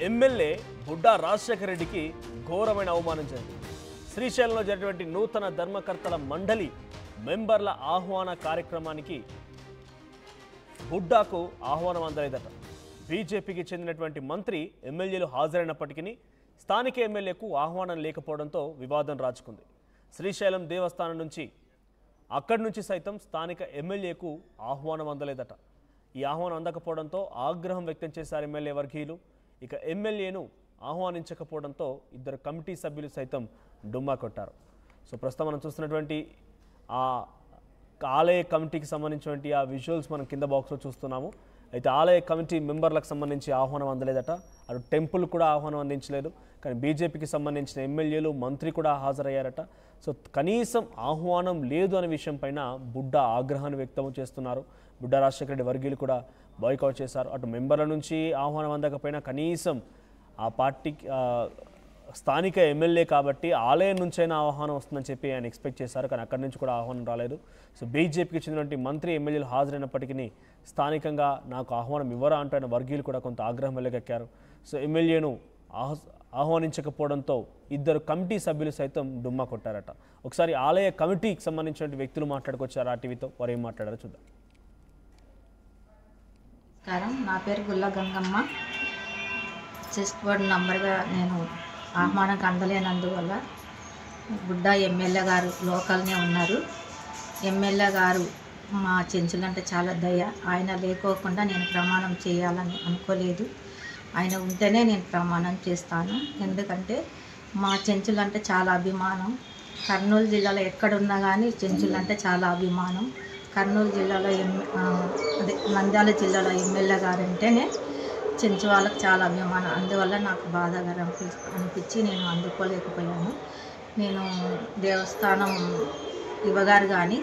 MLA Budda Rajasekhara రెడ్డికి ఘోరమైన అవమానం జరిగింది. శ్రీశైలంలో జరిగినటువంటి నూతన ధర్మకర్తల మండలి మెంబర్ల ఆహ్వాన కార్యక్రమానికి బుడ్డాకు ఆహ్వానం అందలేదట. బీజేపీకి చెందినటువంటి మంత్రి ఎమ్మెల్యేలు హాజరైనప్పటికీ స్థానిక ఎమ్మెల్యేకు ఆహ్వానం లేకపోవడంతో వివాదం రాజుకుంది. శ్రీశైలం దేవస్థానం నుంచి అక్కడి నుంచి సైతం స్థానిక ఎమ్మెల్యేకు ఆహ్వానం అందలేదట. ఈ ఆహ్వానం అందకపోవడంతో ఆగ్రహం వ్యక్తం చేశారు ఎమ్మెల్యే వర్గీయులు. ఇక ఎమ్మెల్యేను ఆహ్వానించకపోవడంతో ఇద్దరు కమిటీ సభ్యులు సైతం డుమ్మా కొట్టారు. సో ప్రస్తుతం మనం చూస్తున్నటువంటి ఆ ఆలయ కమిటీకి సంబంధించినటువంటి ఆ విజువల్స్ మనం కింద బాక్స్లో చూస్తున్నాము. అయితే ఆలయ కమిటీ మెంబర్లకు సంబంధించి ఆహ్వానం అందలేదట. అటు టెంపుల్ కూడా ఆహ్వానం అందించలేదు. కానీ బీజేపీకి సంబంధించిన ఎమ్మెల్యేలు మంత్రి కూడా హాజరయ్యారట. సో కనీసం ఆహ్వానం లేదు అనే విషయం పైన బుడ్డా ఆగ్రహాన్ని వ్యక్తం చేస్తున్నారు. బుడ్డా రాజశేఖర రెడ్డి వర్గీయులు కూడా బాయ్కౌట్ చేశారు. అటు మెంబర్ల నుంచి ఆహ్వానం అందకపోయినా కనీసం ఆ పార్టీకి స్థానిక ఎమ్మెల్యే కాబట్టి ఆలయం నుంచైనా ఆహ్వానం వస్తుందని చెప్పి ఆయన ఎక్స్పెక్ట్ చేశారు. కానీ అక్కడి నుంచి కూడా ఆహ్వానం రాలేదు. సో బీజేపీకి చెందినటువంటి మంత్రి ఎమ్మెల్యేలు హాజరైనప్పటికీ స్థానికంగా నాకు ఆహ్వానం ఇవ్వరా అంటూ ఆయన వర్గీయులు కూడా కొంత ఆగ్రహం వెల్లగక్కారు. సో ఎమ్మెల్యేను ఆహ్వానించకపోవడంతో ఇద్దరు కమిటీ సభ్యులు సైతం డుమ్మా కొట్టారట. ఒకసారి ఆలయ కమిటీకి సంబంధించిన వ్యక్తులు మాట్లాడుకొచ్చారు ఆ టీవీతో. వారు ఏం మాట్లాడారో చూద్దాం. నా పేరు గుల్ల గంగమ్మ. చెస్ట్ బోర్డు నంబర్గా నేను ఆహ్వానంకి అందలేనందువల్ల బుడ్డా ఎమ్మెల్యే గారు లోకల్నే ఉన్నారు. ఎమ్మెల్యే గారు మా చెంచులంటే చాలా దయ. ఆయన లేకోకుండా నేను ప్రమాణం చేయాలని అనుకోలేదు. ఆయన ఉంటేనే నేను ప్రమాణం చేస్తాను. ఎందుకంటే మా చెంచులంటే చాలా అభిమానం. కర్నూలు జిల్లాలో ఎక్కడున్నా కానీ చెంచులంటే చాలా అభిమానం. కర్నూలు జిల్లాలో నంద్యాల జిల్లాలో ఎమ్మెల్యే గారు ఉంటేనే చెంచు వాళ్ళకి చాలా అభిమానం. అందువల్ల నాకు బాధగా అనిపించి నేను అందుకోలేకపోయాను. నేను దేవస్థానం ఇవ్వగారు కానీ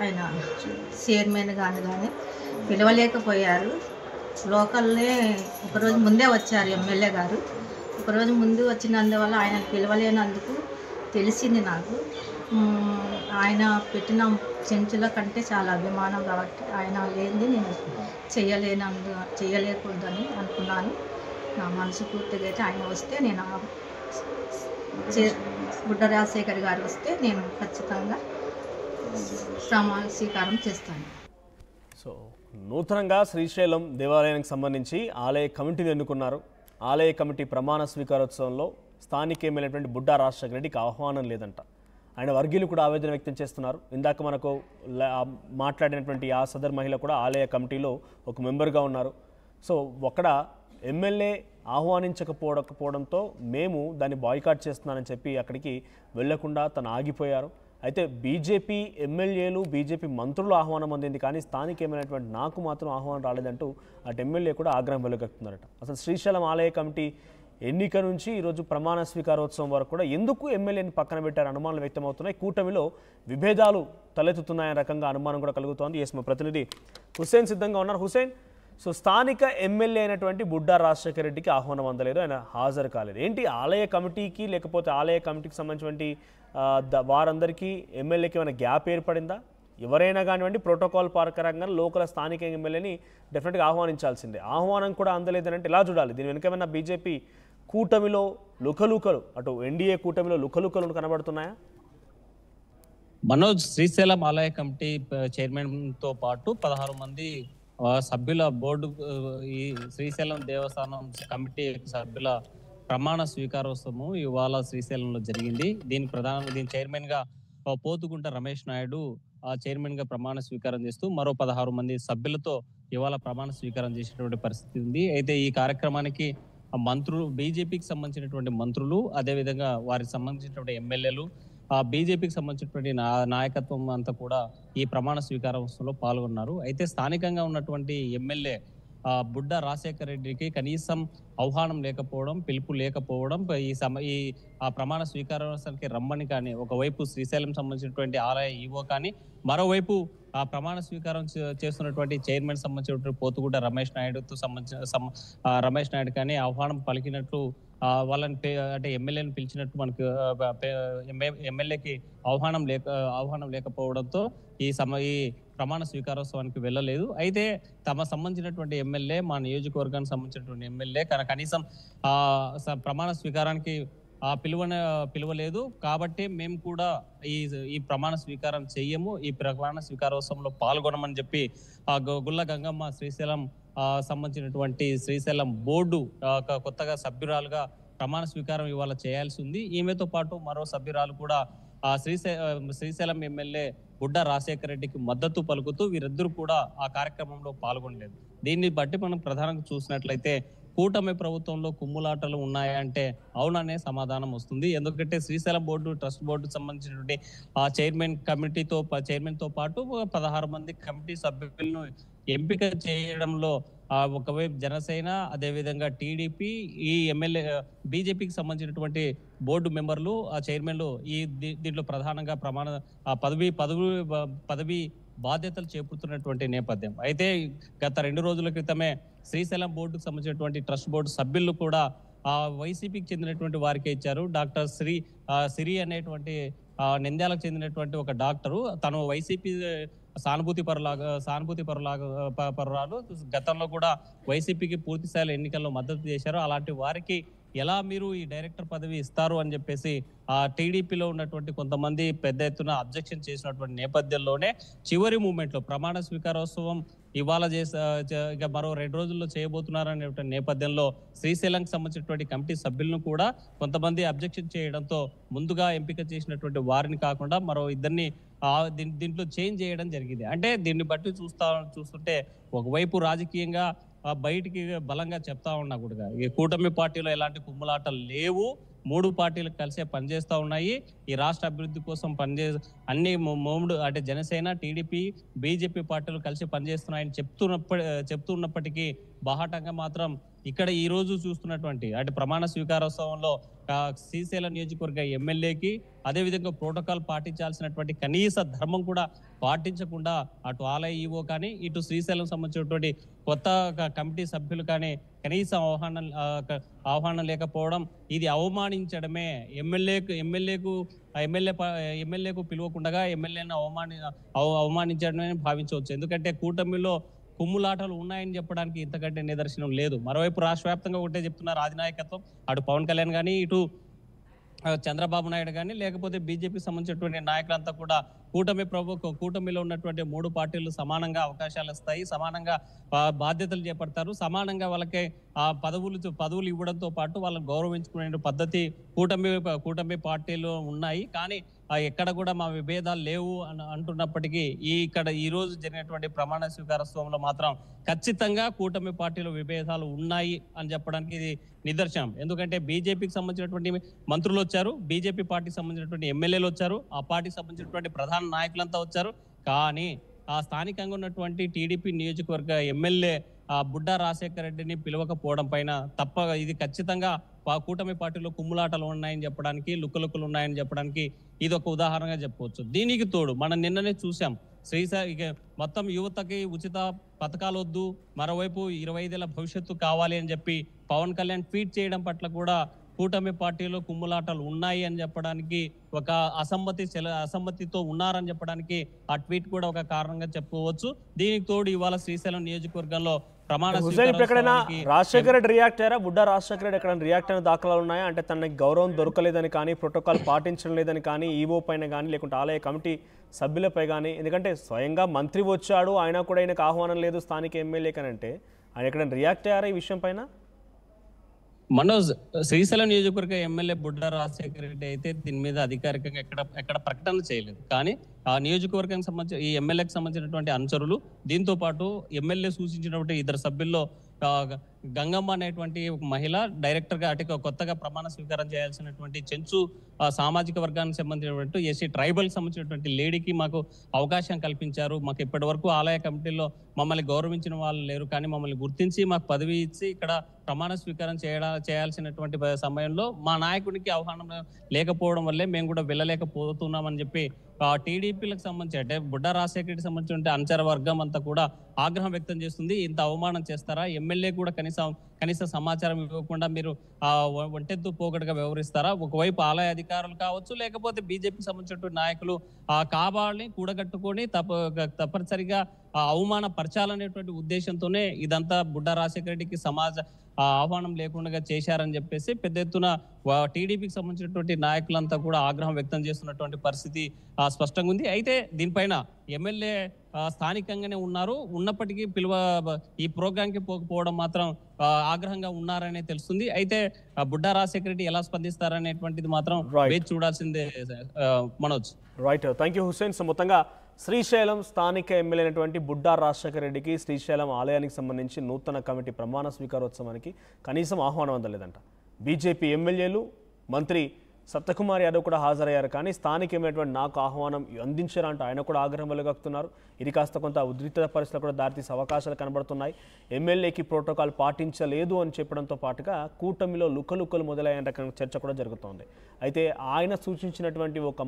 ఆయన చైర్మన్ కానీ పిలవలేకపోయారు. లోకల్నే ఒకరోజు ముందే వచ్చారు ఎమ్మెల్యే గారు. ఒకరోజు ముందు వచ్చినందువల్ల ఆయన పిలవలేనందుకు తెలిసింది నాకు. ఆయన పెట్టిన చెంచుల కంటే చాలా అభిమానం కాబట్టి ఆయన లేనిది నేను చేయలేకూడదని అనుకున్నాను. నా మనసు పూర్తిగా అయితే ఆయన వస్తే నేను బుడ్డా రాజశేఖర్ గారు వస్తే నేను ఖచ్చితంగా ప్రమాణ స్వీకారం చేస్తాను. సో నూతనంగా శ్రీశైలం దేవాలయానికి సంబంధించి ఆలయ కమిటీని ఎన్నుకున్నారు. ఆలయ కమిటీ ప్రమాణ స్వీకారోత్సవంలో స్థానిక ఎమ్మెల్యేటువంటి బుడ్డా రాజశేఖర రెడ్డికి ఆహ్వానం లేదంట. ఆయన వర్గీయులు కూడా ఆవేదన వ్యక్తం చేస్తున్నారు. ఇందాక మనకు మాట్లాడినటువంటి ఆ సదర్ మహిళ కూడా ఆలయ కమిటీలో ఒక మెంబర్గా ఉన్నారు. సో అక్కడ ఎమ్మెల్యే ఆహ్వానించకపోవడంతో మేము దాన్ని బాయ్కాట్ చేస్తున్నానని చెప్పి అక్కడికి వెళ్లకుండా తను ఆగిపోయారు. అయితే బీజేపీ ఎమ్మెల్యేలు బీజేపీ మంత్రులు ఆహ్వానం అందింది కానీ స్థానిక ఎమ్మెల్యేటువంటి నాకు మాత్రం ఆహ్వానం రాలేదంటూ అటు ఎమ్మెల్యే కూడా ఆగ్రహం వెలుగక్కుతున్నారట. అసలు శ్రీశైలం ఆలయ కమిటీ ఎన్నిక నుంచి ఈరోజు ప్రమాణ స్వీకారోత్సవం వరకు కూడా ఎందుకు ఎమ్మెల్యేని పక్కన పెట్టారు అనుమానాలు వ్యక్తమవుతున్నాయి. కూటమిలో విభేదాలు తలెత్తుతున్నాయనే రకంగా అనుమానం కూడా కలుగుతోంది. ఎస్ మా ప్రతినిధి హుసేన్ సిద్ధంగా ఉన్నారు. హుసేన్, సో స్థానిక ఎమ్మెల్యే అయినటువంటి బుడ్డా రాజశేఖర రెడ్డికి ఆహ్వానం అందలేదు, ఆయన హాజరు కాలేదు. ఏంటి ఆలయ కమిటీకి లేకపోతే ఆలయ కమిటీకి సంబంధించినటువంటి వారందరికీ ఎమ్మెల్యేకి ఏమైనా గ్యాప్ ఏర్పడిందా? ఎవరైనా కానివ్వండి ప్రోటోకాల్ ప్రకారంగా లోకల్ స్థానిక ఎమ్మెల్యేని డెఫినెట్గా ఆహ్వానించాల్సిందే. ఆహ్వానం కూడా అందలేదని అంటే ఎలా చూడాలి? దీని వెనుక ఏమైనా బీజేపీ కూటమిలో లుకలుకలు, అటు ఎన్డీఏ కూటమిలో లుకలుకలు కనబడుతున్నాయా? మనోజ్, శ్రీశైలం ఆలయ కమిటీ చైర్మన్ తో పాటు 16 మంది సభ్యుల బోర్డు, ఈ శ్రీశైలం దేవస్థానం కమిటీ సభ్యుల ప్రమాణ స్వీకారోత్సవం ఇవాళ శ్రీశైలంలో జరిగింది. దీని చైర్మన్ గా పోతుగుంట రమేష్ నాయుడు చైర్మన్ గా ప్రమాణ స్వీకారం చేస్తూ మరో 16 మంది సభ్యులతో ఇవాళ ప్రమాణ స్వీకారం చేసేటువంటి పరిస్థితి ఉంది. అయితే ఈ కార్యక్రమానికి మంత్రులు, బీజేపీకి సంబంధించినటువంటి మంత్రులు, అదేవిధంగా వారికి సంబంధించినటువంటి ఎమ్మెల్యేలు, బీజేపీకి సంబంధించినటువంటి నాయకత్వం అంతా కూడా ఈ ప్రమాణ స్వీకారోత్సవంలో పాల్గొన్నారు. అయితే స్థానికంగా ఉన్నటువంటి ఎమ్మెల్యే బుడ్డా రాజశేఖర రెడ్డికి కనీసం ఆహ్వానం లేకపోవడం, పిలుపు లేకపోవడం, ఈ ప్రమాణ స్వీకారోత్సవానికి రమ్మని కానీ ఒకవైపు శ్రీశైలం సంబంధించినటువంటి ఆలయ ఈవో కానీ, మరోవైపు ఆ ప్రమాణ స్వీకారం చేస్తున్నటువంటి చైర్మన్ సంబంధించినటువంటి పోతుగుడ్డ రమేష్ నాయుడుతో రమేష్ నాయుడు కానీ ఆహ్వానం పలికినట్లు వాళ్ళని అంటే ఎమ్మెల్యేని పిలిచినట్టు మనకు ఎమ్మెల్యేకి ఆహ్వానం లేకపోవడంతో ఈ ప్రమాణ స్వీకారోత్సవానికి వెళ్ళలేదు. అయితే తమ సంబంధించినటువంటి ఎమ్మెల్యే, మా నియోజకవర్గానికి సంబంధించినటువంటి ఎమ్మెల్యే కనీసం ప్రమాణ స్వీకారానికి పిలువలేదు. కాబట్టి మేము కూడా ఈ ప్రమాణ స్వీకారం చెయ్యము, ఈ ప్రమాణ స్వీకారోత్సవంలో పాల్గొనమని చెప్పి గుల్ల గంగమ్మ శ్రీశైలం సంబంధించినటువంటి శ్రీశైలం బోర్డు కొత్తగా సభ్యురాలుగా ప్రమాణ స్వీకారం ఇవాళ చేయాల్సి ఉంది. ఈమెతో పాటు మరో సభ్యురాలు కూడా శ్రీశైలం ఎమ్మెల్యే బుడ్డా రాజశేఖర రెడ్డికి మద్దతు పలుకుతూ వీరిద్దరూ కూడా ఆ కార్యక్రమంలో పాల్గొనలేదు. దీన్ని బట్టి మనం ప్రధానంగా చూసినట్లయితే కూటమి ప్రభుత్వంలో కుమ్ములాటలు ఉన్నాయంటే అవుననే సమాధానం వస్తుంది. ఎందుకంటే శ్రీశైలం బోర్డు, ట్రస్ట్ బోర్డు సంబంధించినటువంటి ఆ చైర్మన్తో పాటు 16 మంది కమిటీ సభ్యులను ఎంపిక చేయడంలో ఒకవైపు జనసేన, అదేవిధంగా టీడీపీ, ఈ ఎమ్మెల్యే బీజేపీకి సంబంధించినటువంటి బోర్డు మెంబర్లు, ఆ చైర్మన్లు దీంట్లో ప్రధానంగా పదవి బాధ్యతలు చేపడుతున్నటువంటి నేపథ్యం. అయితే గత 2 రోజుల క్రితమే శ్రీశైలం బోర్డుకు సంబంధించినటువంటి ట్రస్ట్ బోర్డు సభ్యులు కూడా వైసీపీకి చెందినటువంటి వారికి ఇచ్చారు. డాక్టర్ సిరి అనేటువంటి నంద్యాలకు చెందినటువంటి ఒక డాక్టరు, తను వైసీపీ సానుభూతి పరురాలు, గతంలో కూడా వైసీపీకి పూర్తి స్థాయిలో ఎన్నికల్లో మద్దతు చేశారు. అలాంటి వారికి ఎలా మీరు ఈ డైరెక్టర్ పదవి ఇస్తారు అని చెప్పేసి ఆ టీడీపీలో ఉన్నటువంటి కొంతమంది పెద్ద ఎత్తున అబ్జెక్షన్ చేసినటువంటి నేపథ్యంలోనే చివరి మూమెంట్లో ప్రమాణ స్వీకారోత్సవం ఇవాళ ఇక మరో 2 రోజుల్లో చేయబోతున్నారనే నేపథ్యంలో శ్రీశైలంకి సంబంధించినటువంటి కమిటీ సభ్యులను కూడా కొంతమంది అబ్జెక్షన్ చేయడంతో ముందుగా ఎంపిక చేసినటువంటి వారిని కాకుండా మరో ఇద్దరిని దీంట్లో చేంజ్ చేయడం జరిగింది. అంటే దీన్ని బట్టి చూస్తుంటే ఒకవైపు రాజకీయంగా బయటికి బలంగా చెప్తా ఉన్నా కూడా ఈ కూటమి పార్టీలో ఎలాంటి కుమ్ములాటలు లేవు, 3 పార్టీలు కలిసే పనిచేస్తూ ఉన్నాయి, ఈ రాష్ట్ర అభివృద్ధి కోసం అన్ని అంటే జనసేన, టీడీపీ, బీజేపీ పార్టీలు కలిసి పనిచేస్తున్నాయని చెప్తున్నప్పటికీ బాహాటంగా మాత్రం ఇక్కడ ఈ రోజు చూస్తున్నటువంటి అంటే ప్రమాణ స్వీకారోత్సవంలో శ్రీశైలం నియోజకవర్గ ఎమ్మెల్యేకి అదేవిధంగా ప్రోటోకాల్ పాటించాల్సినటువంటి కనీస ధర్మం కూడా పాటించకుండా అటు ఆలయ ఈవో కానీ ఇటు శ్రీశైలం సంబంధించినటువంటి కొత్త కమిటీ సభ్యులు కానీ కనీసం ఆహ్వానం లేకపోవడం ఇది అవమానించడమే. ఎమ్మెల్యేకు పిలువకుండా ఎమ్మెల్యేను అవమానించడమే భావించవచ్చు. ఎందుకంటే కూటమిలో కుమ్ములాటలు ఉన్నాయని చెప్పడానికి ఇంతకంటే నిదర్శనం లేదు. మరోవైపు రాష్ట్ర వ్యాప్తంగా ఒకటే చెప్తున్నారు అధినాయకత్వం, అటు పవన్ కళ్యాణ్ కానీ ఇటు చంద్రబాబు నాయుడు కానీ లేకపోతే బీజేపీకి సంబంధించినటువంటి నాయకులంతా కూడా కూటమిలో ఉన్నటువంటి 3 పార్టీలు సమానంగా అవకాశాలు ఇస్తాయి, సమానంగా బాధ్యతలు చేపడతారు, సమానంగా వాళ్ళకి పదవులు ఇవ్వడంతో పాటు వాళ్ళని గౌరవించుకునే పద్ధతి కూటమి పార్టీలు ఉన్నాయి. కానీ ఎక్కడ కూడా మా విభేదాలు లేవు అని అంటున్నప్పటికీ ఈ రోజు జరిగినటువంటి ప్రమాణ స్వీకారోత్సవంలో మాత్రం ఖచ్చితంగా కూటమి పార్టీలో విభేదాలు ఉన్నాయి అని చెప్పడానికి ఇది నిదర్శనం. ఎందుకంటే బీజేపీకి సంబంధించినటువంటి మంత్రులు వచ్చారు, బీజేపీ పార్టీకి సంబంధించినటువంటి ఎమ్మెల్యేలు వచ్చారు, ఆ పార్టీకి సంబంధించినటువంటి ప్రధాన నాయకులంతా వచ్చారు. కానీ ఆ స్థానికంగా ఉన్నటువంటి టీడీపీ నియోజకవర్గ ఎమ్మెల్యే బుడ్డా రాజశేఖర రెడ్డిని పిలవకపోవడం పైన ఇది ఖచ్చితంగా కూటమి పార్టీలో కుమ్ములాటలు ఉన్నాయని చెప్పడానికి, లుక్కలుక్కలు ఉన్నాయని చెప్పడానికి ఇది ఒక ఉదాహరణగా చెప్పవచ్చు. దీనికి తోడు మనం నిన్ననే చూసాం మొత్తం యువతకి ఉచిత పథకాలు వద్దు, మరోవైపు 25 ఏళ్ల భవిష్యత్తు కావాలి అని చెప్పి పవన్ కళ్యాణ్ ట్వీట్ చేయడం పట్ల కూడా కూటమి పార్టీలో కుమ్ములాటలు ఉన్నాయి అని చెప్పడానికి ఒక అసమ్మతితో ఉన్నారని చెప్పడానికి ఆ ట్వీట్ కూడా ఒక కారణంగా చెప్పుకోవచ్చు. దీనికి తోడు ఇవాళ శ్రీశైలం నియోజకవర్గంలో ప్రమాణ రాజశేఖర రెడ్డి రియాక్ట్ అయ్యారా? బుడ్డా రాజశేఖర రెడ్డి ఎక్కడ రియాక్ట్ అయిన దాఖలాలు ఉన్నాయా? అంటే తనకి గౌరవం దొరకలేదని కానీ, ప్రోటోకాల్ పాటించడం లేదని కానీ, ఈవో పైన కానీ లేకుంటే ఆలయ కమిటీ సభ్యులపై కానీ, ఎందుకంటే స్వయంగా మంత్రి వచ్చాడు అయినా కూడా ఆయనకు ఆహ్వానం లేదు స్థానిక ఎమ్మెల్యే కనంటే ఆయన ఎక్కడ రియాక్ట్ అయ్యారా ఈ విషయం పైన? మనోజ్, శ్రీశైలం నియోజకవర్గ ఎమ్మెల్యే బుడ్డా రాజశేఖర రెడ్డి అయితే దీని మీద అధికారికంగా ఎక్కడ ప్రకటన చేయలేదు. కానీ ఆ నియోజకవర్గానికి సంబంధించి ఈ ఎమ్మెల్యేకి సంబంధించినటువంటి అనుచరులు, దీంతో పాటు ఎమ్మెల్యే సూచించినటువంటి 2 సభ్యుల్లో గంగమ్మ అనేటువంటి ఒక మహిళ డైరెక్టర్ గా కొత్తగా ప్రమాణ స్వీకారం చేయాల్సినటువంటి చెంచు సామాజిక వర్గానికి సంబంధించినటువంటి ఎస్సీ ట్రైబల్ సంబంధించినటువంటి లేడీకి మాకు అవకాశం కల్పించారు. మాకు ఇప్పటి వరకు ఆలయ కమిటీలో మమ్మల్ని గౌరవించిన వాళ్ళు లేరు, కానీ మమ్మల్ని గుర్తించి మాకు పదవి ఇచ్చి ఇక్కడ ప్రమాణ స్వీకారం చేయాల్సినటువంటి సమయంలో మా నాయకుడికి ఆహ్వానం లేకపోవడం వల్లే మేము కూడా వెళ్ళలేకపోతున్నామని చెప్పి టీడీపీలకు సంబంధించి అంటే బుడ్డా రాజశేఖర రెడ్డికి సంబంధించిన అనుచర వర్గం అంతా కూడా ఆగ్రహం వ్యక్తం చేస్తుంది. ఇంత అవమానం చేస్తారా, ఎమ్మెల్యే కూడా కనీస సమాచారం ఇవ్వకుండా మీరు ఒంటెత్తు పోగొట్టుగా వ్యవహరిస్తారా? ఒకవైపు ఆలయ అధికారులు కావచ్చు, లేకపోతే బీజేపీకి సంబంధించినటువంటి నాయకులు కావాలని కూడగట్టుకొని తప్పనిసరిగా అవమాన పరచాలనేటువంటి ఉద్దేశంతోనే ఇదంతా బుడ్డా రాజశేఖర రెడ్డికి ఆహ్వానం లేకుండా చేశారని చెప్పేసి పెద్ద ఎత్తున టీడీపీకి సంబంధించినటువంటి నాయకులంతా కూడా ఆగ్రహం వ్యక్తం చేస్తున్నటువంటి పరిస్థితి స్పష్టంగా ఉంది. అయితే దీనిపైన ఎమ్మెల్యే స్థానికంగానే ఉన్నప్పటికీ ఈ ప్రోగ్రాంకి పోకపోవడం మాత్రం ఆగ్రహంగా ఉన్నారనే తెలుస్తుంది. అయితే బుడ్డా రాజశేఖర రెడ్డి ఎలా స్పందిస్తారనేటువంటిది మాత్రం వేచి చూడాల్సిందే Manoj. Right, thank you Hussain. So మొత్తంగా శ్రీశైలం స్థానిక ఎమ్మెల్యే అయినటువంటి బుడ్డా రాజశేఖర రెడ్డికి శ్రీశైలం ఆలయానికి సంబంధించి నూతన కమిటీ ప్రమాణ స్వీకారోత్సవానికి కనీసం ఆహ్వానం అందలేదంట. బీజేపీ ఎమ్మెల్యేలు, మంత్రి సత్యకుమార్ యాదవ్ కూడా హాజరయ్యారు, కానీ స్థానిక ఎమ్మెల్యేటువంటి నాకు ఆహ్వానం అందించారంటూ ఆయన కూడా ఆగ్రహం వెలుగక్కుతున్నారు. ఇది కాస్త కొంత ఉద్రిక్త పరిస్థితులు కూడా దారితీసే అవకాశాలు కనబడుతున్నాయి. ఎమ్మెల్యేకి ప్రోటోకాల్ పాటించలేదు అని చెప్పడంతో పాటుగా కూటమిలో లుకలుకలు మొదలయ్యే చర్చ కూడా జరుగుతోంది. అయితే ఆయన సూచించినటువంటి ఒక